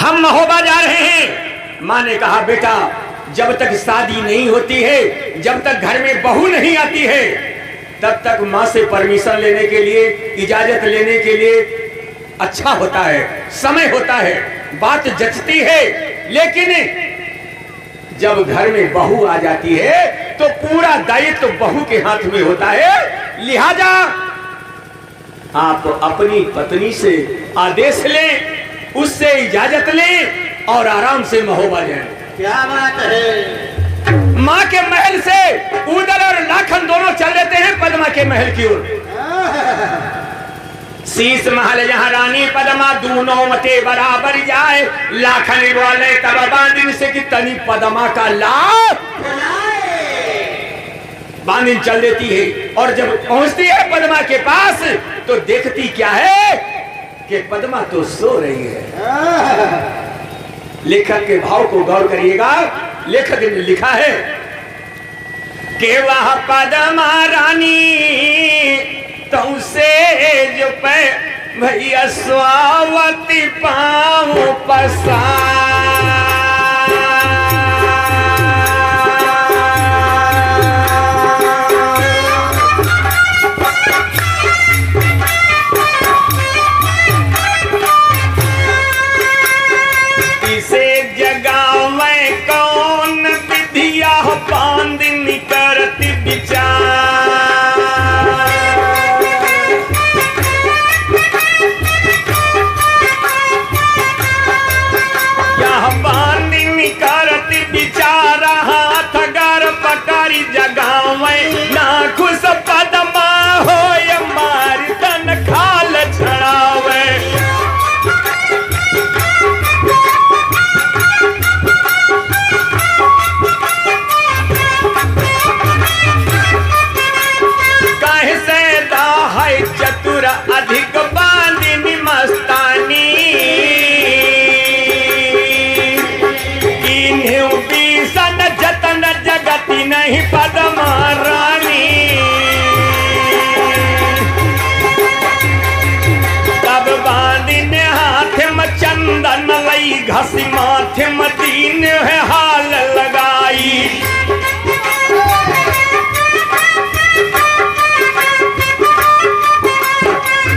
हम महोबा जा रहे हैं। माँ ने कहा बेटा जब तक शादी नहीं होती है, जब तक घर में बहू नहीं आती है, तब तक माँ से परमिशन लेने के लिए, इजाजत लेने के लिए अच्छा होता है, समय होता है, बात जचती है। लेकिन जब घर में बहू आ जाती है तो पूरा दायित्व तो बहू के हाथ में होता है। लिहाजा आप अपनी पत्नी से आदेश लें, उससे इजाजत लें और आराम से महोबा जाएं। क्या बात है। माँ के महल से उदल और लाखन दोनों चल लेते हैं पद्मा के महल की ओर। शीश महल यहाँ रानी पद्मा दोनों मते बराबर जाए, लाखन बोले तब बांधिन से कि तनी पद्मा का लाभ बांधिन चल देती है। और जब पहुंचती है पद्मा के पास तो देखती क्या है कि पद्मा तो सो रही है। लेखक के भाव को गौर करिएगा। लेखक ने लिखा है कि वह पद्मा रानी तुमसे जो पे भैया स्वावती पाँव पसार। अधिक बांधिनी मस्तानी इन्हें बीसन जतन जगती नहीं पद्मा रानी। तब बांधिने हाथ में चंदन लई घसी माथे में दीन है हाल लगाई।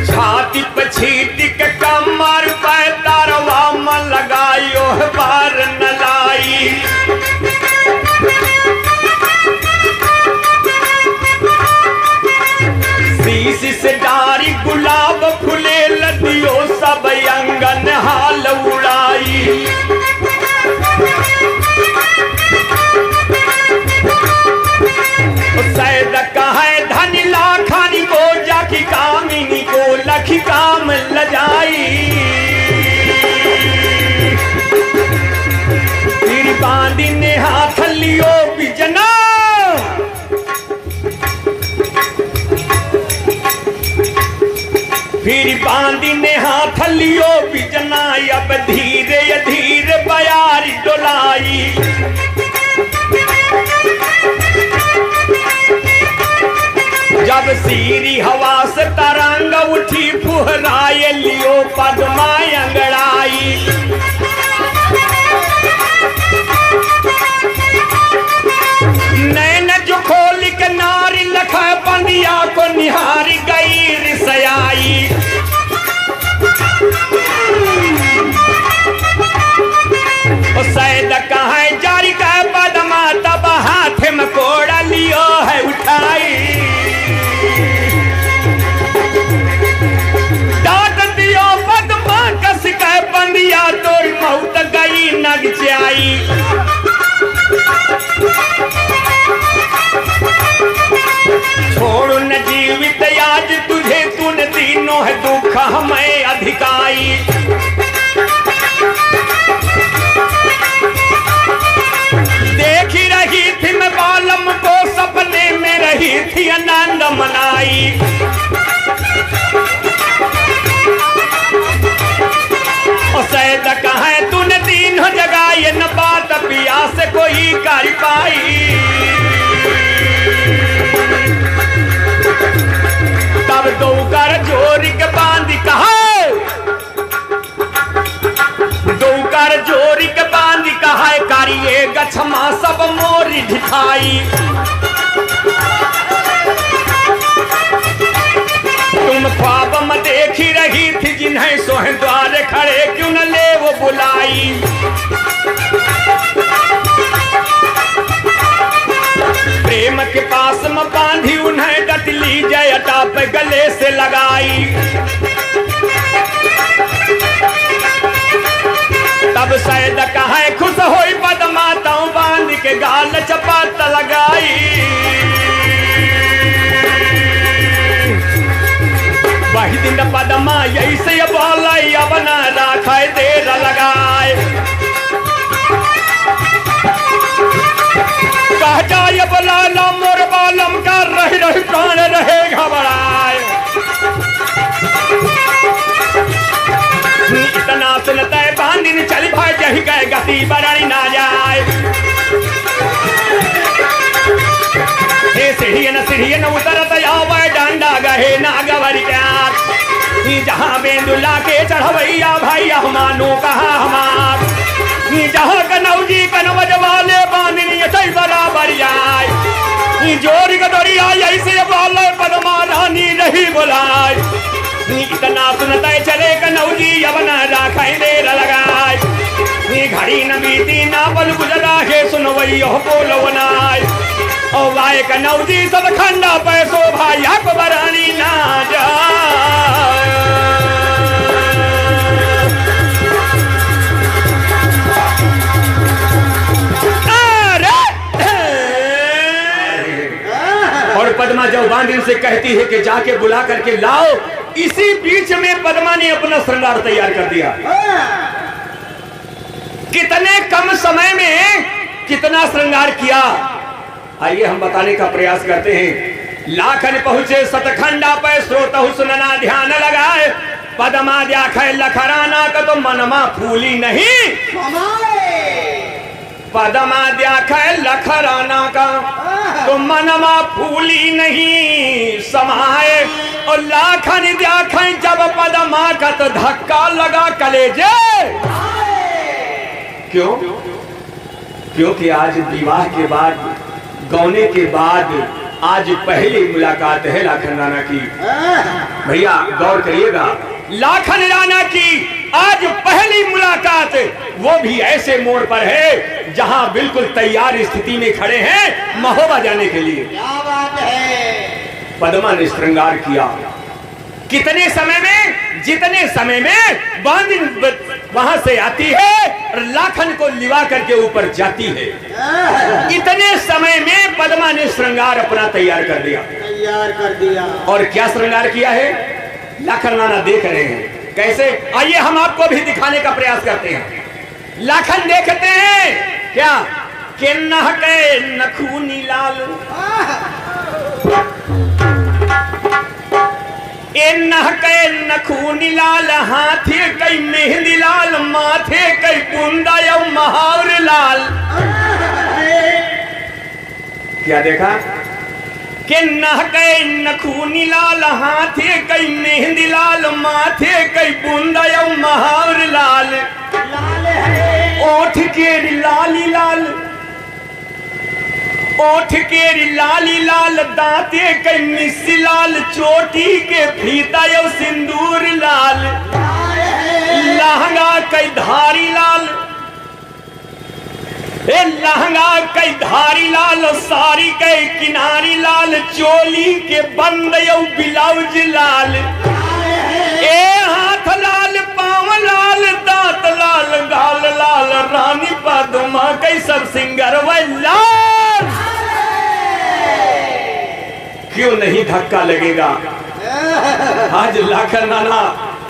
छाती पे छीट के कमर पे तारवा में लगायो बार न लाई। शीश से डारी गुलाब फूले लदियो सब अंगन हाल उड़ाई। सैद कहे धनी लाखानी को जाकी कामिनी को लखी काम लजाई। फिर बांधी ने हाथ लियो बिजना, फिर बांधी ने हाथ लियो बिजना। अब धीरे धीरे बयारी डोलाई। जब सीरी हवा से तरंग उठी फुहराए लियो पद्मा अंगड़ाई। नैन जो खोल के नारी लखा बंदिया को निहारी गई रिसयाई। सैद कहे जारी का पद्मा तब हाथ में कोड़ा लियो है उठाई। डांट दियो पद्मा कस के बंदिया तोड़ मौत गई नगचाई। छोड़ न जीवित आज तुझे तूने तीनों है दुख हमें अधिकाई। देखी रही थी मैं बालम को सपने में रही थी आनंद मनाई। और सैद कहे तूने तीनों जगह ये न बात पिया से कोई कर पाई। तब दो कर जोरी के बांधी कहा, दो कर क्षमा सब मोरी ढिठाई। तुम ख्वाब में देखी रही थी जिन्हें सोहे द्वार खड़े क्यों न ले वो बुलाई। प्रेम के पास में बांधी उन्हें डटली जयटा पे गले से लगाई। तब शायद कहे खुश होई पदमाताओं बांध के गाल चपात लगाई। वही दिन पदमा यही से बोलाई अब न राखे देर लगाए। कह जाए बोला मोर बालम का रही प्राण रहे घबराए। इतना सुनता है बांधिन चल भाई जही गए गति बरानी ना जाए। हे सीढ़ियन उतरत आवे डांडा गहे ना गवरी प्यार। जहाँ बेंदुला के चढ़वैया भाई मानो कहा हमार। जहाँ कनौजी कनवज वाले बांधनी सही बराबर जाए। जोर गदरिया ऐसे वाले पदमा रानी नहीं बुलाए। इतना सुनते चले कनौजी अब न राखे देर लगाए। घड़ी न बीती ना पल गुजरा है सुनवई बोलो नाय। और वाए कनौजी सब खंडा पैसो भाई अकबरानी ना जाए। और पद्मा जब बांधिन से कहती है कि जाके बुला करके लाओ। इसी बीच में पद्मा ने अपना श्रृंगार तैयार कर दिया। कितने कम समय में कितना श्रृंगार किया आइए हम बताने का प्रयास करते हैं। लाखन पहुंचे सतखंडा पे श्रोतहु सुनना ध्यान लगाए। पद्मा देखे लखराना का तो मनमा फूली नहीं। पद्मा देखे लखराना का तो मनमा फूली नहीं समाए। और लाखन देखे जब पद्मा का तो धक्का लगा कलेजे। क्यों? क्योंकि आज विवाह के बाद गौने के बाद आज पहली मुलाकात है लाखन राणा की। भैया गौर करिएगा, लाखन राणा की आज पहली मुलाकात, वो भी ऐसे मोड़ पर है जहां बिल्कुल तैयार स्थिति में खड़े हैं महोबा जाने के लिए। क्या बात है। पद्मा ने श्रृंगार किया। कितने समय में? जितने समय में बांधिन वहां से आती है और लाखन को लिवा करके ऊपर जाती है, इतने समय में पद्मा ने श्रृंगार अपना तैयार कर दिया। और क्या श्रृंगार किया है लाखन राणा देख रहे हैं कैसे। आइए हम आपको भी दिखाने का प्रयास करते हैं। लाखन देखते हैं क्या कि नहके नखूनी लाल नहके नखूनी लाल हाथे कई मेहंदी लाल माथे कई बुंदा या महावर लाल। क्या देखा कि नहके नखूनी लाल हाथे कई मेहंदी लाल माथे कई बुंदा या महावर लाल। ओठ के लाली लाल ओठ के लाली लाल दांते के मिस्सी लाल चोटी के फीता यो सिंदूर लाल। लहंगा कई धारी लाल लहंगा कई धारी लाल साड़ी के किनारी लाल चोली के बंद यो ब्लाउज लाल। ए हाथ लाल पाँव लाल दांत लाल गाल लाल रानी पद्मा कई सब सिंगर व लाल। क्यों नहीं धक्का लगेगा। आज लाखन राणा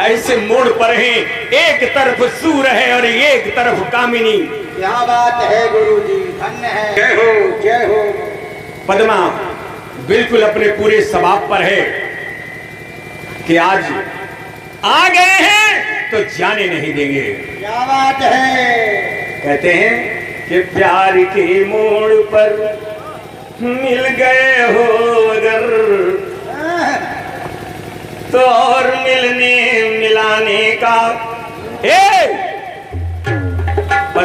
ऐसे मोड़ पर हैं, एक तरफ सूर है और एक तरफ कामिनी। क्या बात है गुरुजी, धन्य है। जय हो जय हो। पद्मा बिल्कुल अपने पूरे स्वभाव पर है कि आज आ गए हैं तो जाने नहीं देंगे। क्या बात है। कहते हैं कि प्यार के मोड़ पर मिल गए हो अगर तो और मिलने मिलाने का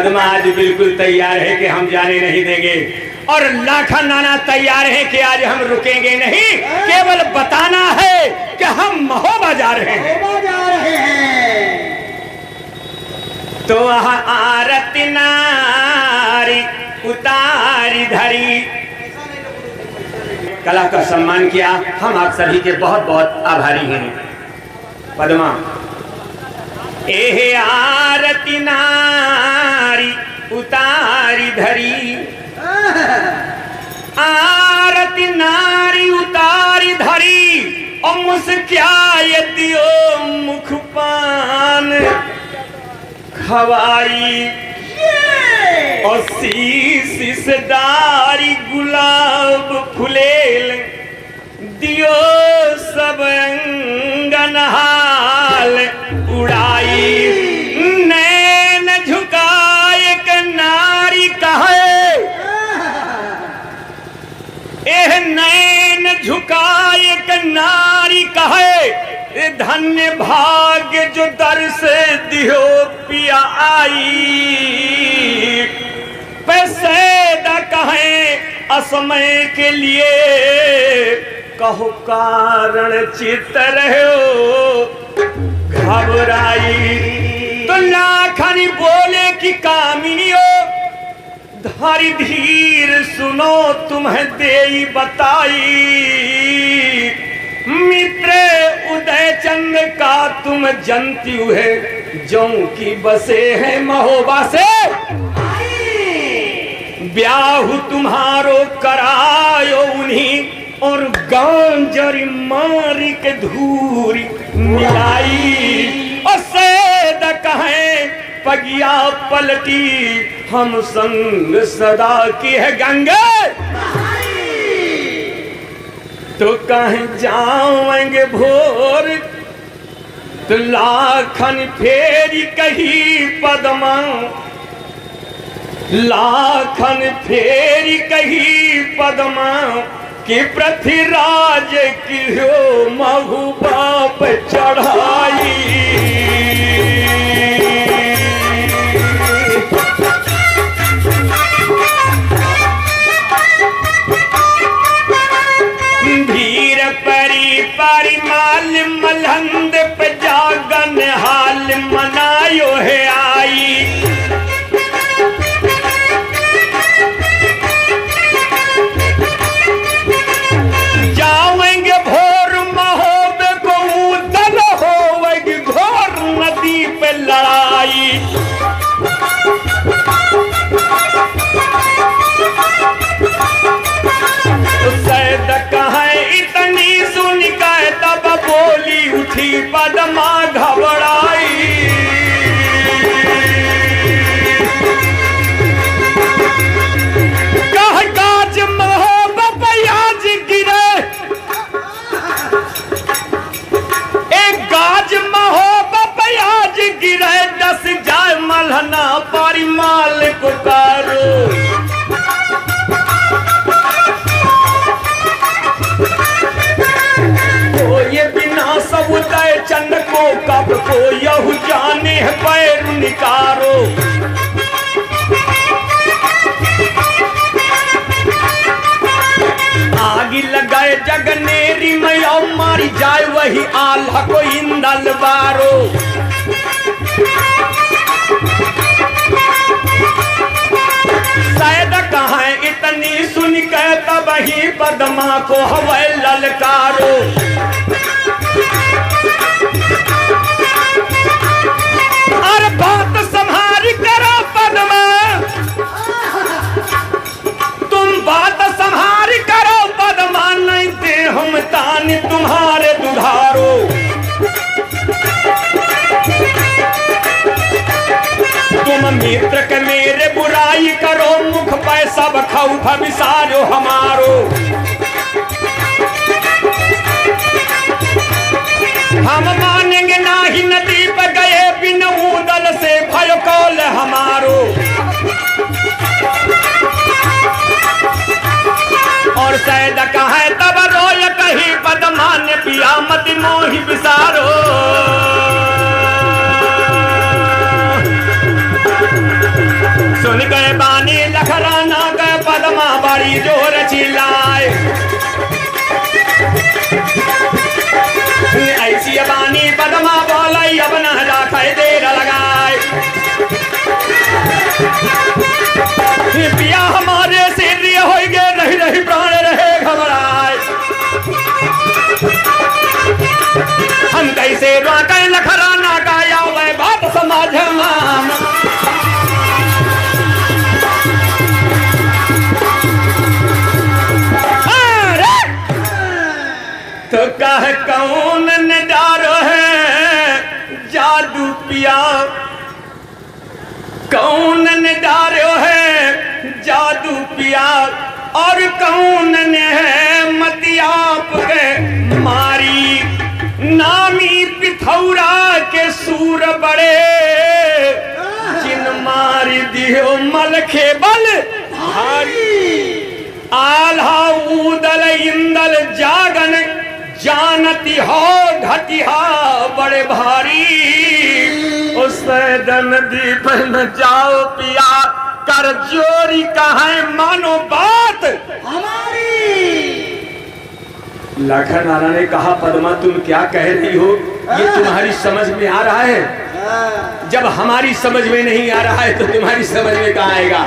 पद्मा आज बिल्कुल तैयार है कि हम जाने नहीं देंगे, और लाखन नाना तैयार है कि आज हम रुकेंगे नहीं, केवल बताना है कि हम महोबा जा रहे हैं। महोबा जा रहे हैं। तो आरती नारी उतारी धरी, कला का सम्मान किया। हम आप सभी के बहुत बहुत आभारी हैं। पद्मा एह आरती नारी उतारी धरी, आरती नारी उतारी धरी, और मुस्काए दियो मुख पान खवाई, और शीश दारी गुलाब फुलेल दियो सब अंगन हाल उड़ाई। नैन झुकाए के नारी कहे, एह नैन झुकाए के नारी कहे, धन्य भाग्य जो दर से दियो पिया आई। पैसे द कहें असमय के लिए, कहो कारण चित रहो घबराई। तो लाखन बोले कि कामिनियो धारी धीर सुनो तुम्हें देई बताई। मित्र उदय चंद का तुम जनती हुए, जो की बसे हैं महोबा से, ब्याह तुम्हारो करायो उन्हीं, और गांजरी मारी के धूरी मिलाई। और सेद कहें पगिया पलटी, हम संग सदा की है गंगा। तो कहीं जाएंगे भोर, तो लाखन फेरी कही पद्मा, लाखन फेरी कही पद्मा, कि पृथ्वीराज की हो महुबा पे चढ़ाई। धीर परी परिमाल मलहंद पे जागन हाल मनायो है आई। जाओगे भोर महोबे को उदल होगी घोर नदी पे लड़ाई। सैद कहे इतनी सुन के तब बोली उठी पद्मा घबराई। कह गाज महोबा प्याज गिरे, एक गाज महोबा प्याज गिरे, 10 जाए मलहना परिमाल को कारो। ये बिना सब उदय चंद को कब को यहु जाने है पैर निकारो। आगी लगाए जगनेरी मैया मारी जाए वही आल्हा को इंदल बारो। शायद कहाँ इतनी सुन के तब ही पद्मा को हवाई ललकारो। अरे बात संभारी करो पद्मा, तुम बात संभारी करो पद्मा, नहीं दे हम तान तुम्हारे दुधारो। तुम मित्र के मेरे बुराई करो, मुख पे सब खौफ विसारो हमारो। हम मानेंगे नाही नदी पे गए बिन उदल से, भय कौल हमारो। और शायद कहे तब रोय कही पद्मा ने पिया मति मोहि विसारो। बड़ी जोर चिल्लाए। ऐसी बानी पदमा बोलाई अब न राखे देर लगाए। पिया हमारे से हो गए रही रही प्राण रहे घबराए। हम कैसे रोके लखरा ना गाया वह बात समाज मान। तो कह कौन ने डारो है जादू पिया, कौन ने डारो है जादू पिया, और कौन ने है मतियाप के मारी। नामी पिथौरा के सूर बड़े जिन मारी दियो मलखे बल भारी। आल्हा ऊदल इंदल जागन जानती हो घटिया बड़े भारी। उस नदी पर न जाओ पिया कर जोरी कहे मानो बात हमारी। लखन नाना ने कहा पद्मा तुम क्या कह रही हो, ये तुम्हारी समझ में आ रहा है? जब हमारी समझ में नहीं आ रहा है तो तुम्हारी समझ में कहाँ आएगा?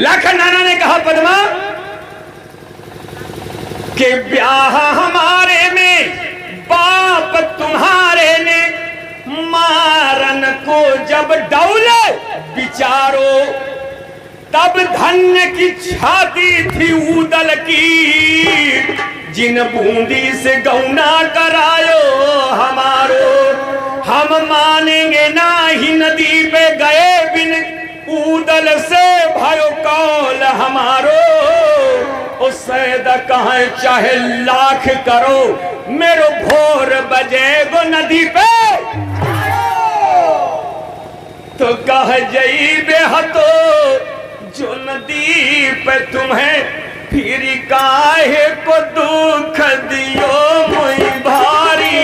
लखन नाना ने कहा पद्मा के ब्याह हमारे में बाप तुम्हारे ने मारन को जब डौले बिचारो, तब धन्य की छाती थी ऊदल की। जिन बूंदी से गौना करायो हमारो, हम मानेंगे ना ही नदी पे गए बिन ऊदल से भयो कौल हमारो। सैद कहे चाहे लाख करो मेरो भोर बजे गो नदी पे, तो कह जई बेहतो जो नदी पे तुम्हें फिर काहे को दुख दियो मुई भारी।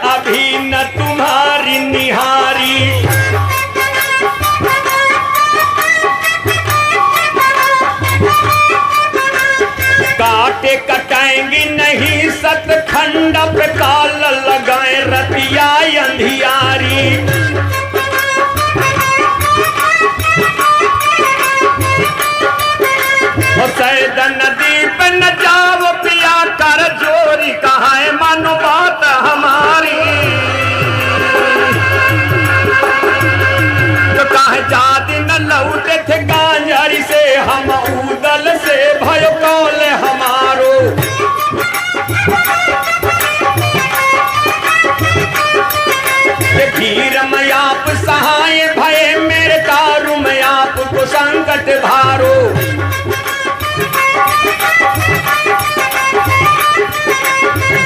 अभी न तुम्हारी निहारी। काटे कटाएंगी नहीं सतखंड पे काल लगाए रतिया अंधियारी। सैद नदी पे न जाओ पिया कर जोरी कहा है मानो बात हमारी। तो कहे जादी न लौटे थे गांजारी से हम ऊदल से भयो कौल हमारो। धीर में आप सहाय भय मेरे तारू में आपको संकट भारो।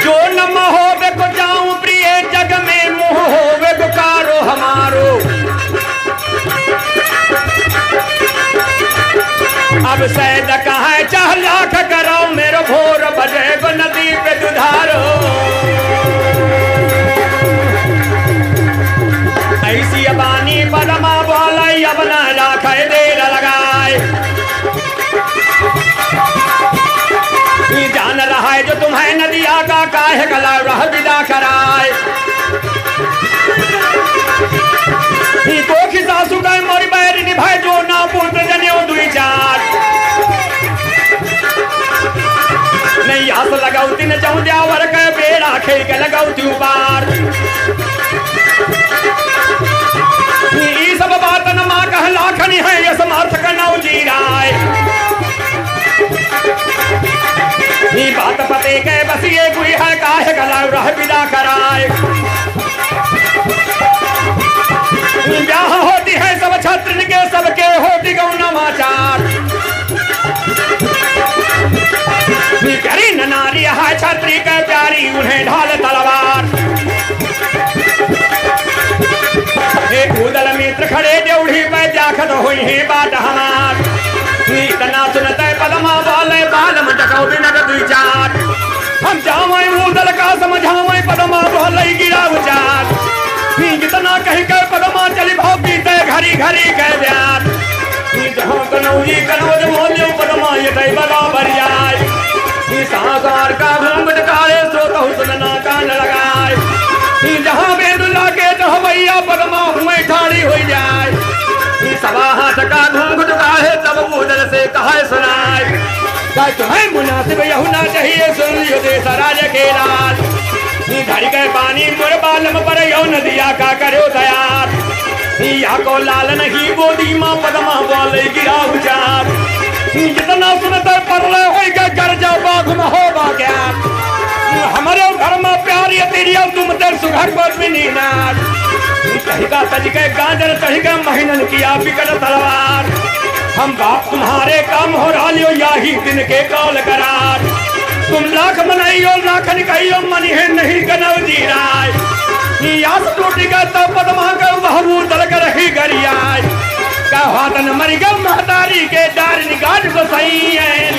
जो न महोवे को जाऊं प्रिय जग में मुँह होवे गुकारो हमारो। अब सैद कहा चाह लाख करो मेरो भोर बजे गो नदी पे दुधारो। ऐसी बानी पदमा बोलाई अब न लाख देर लगाए। जान रहा है जो तुम्हें नदिया का काहे गला रह विदा कराए। तो सासू का मोरी बैर निभाए जो ना पुत्र जने दुई चार। नहीं आस लगाऊ तीन चाहूं द्यावर के बेड़ा खेल के लगाऊ तू बार। ये सब बात न माँ कह लाखनी है ये समर्थ करना जीराए। बात पते के बस ये गुई है काहे गला रह विदा कराए। ब्याह होती है सब छत्र के सबके होती गौनमाचार। करी न नारी है छत्री के प्यारी उन्हें ढाल तलवार। एक उदल मित्र खड़े देवढ़ी पे जाखत तो हुई है बात हमार इतना सुनते पदमा बोले बालम टकाऊ बिना विचार हम जावे उदल का समझावे पदमा बोले गिरा उचार कितना कही के पदमा चली भागी ते घरी घरी कह ब्यार जहाँ कनौजी कनौज मोलियो पदमा ये तय बराबर जाए साकार का घूंघट काले सो कहू सुनना कान लगाए जहाँ बेदुल्ला के भैया पदमा हुए ठाड़ी हो जाए सवा हाथ का घूंघट काहे तब उदल से कहे सुनाए तुम्हें मुनासिब यहू ना चाहिए सुन लियो देश राज के लाल धरी के पानी मोर बालम पर यौ नदिया का करो तैयार या को लाल नहीं बोदी माँ पदमा बोले गिरा उचार जितना सुनते परले होइगे कर जाओ बाघ में हो बाग्या हमारे घर में प्यारी तेरी तुम तेर सुघर पर भी नहीं नार कहीं का तज के गाजर कहीं का महीनन किया बिकट तलवार हम बाप तुम्हारे काम हो रहा लियो याही दिन के कौल करार तुम लाख मनाइयो लाखन कहियो मन है नहीं कनव जी राय यास टूटी का तो पदमा का बहबू दल कर ही गरियाय का हाथन मरी गम महतारी के डार निगाट को सही है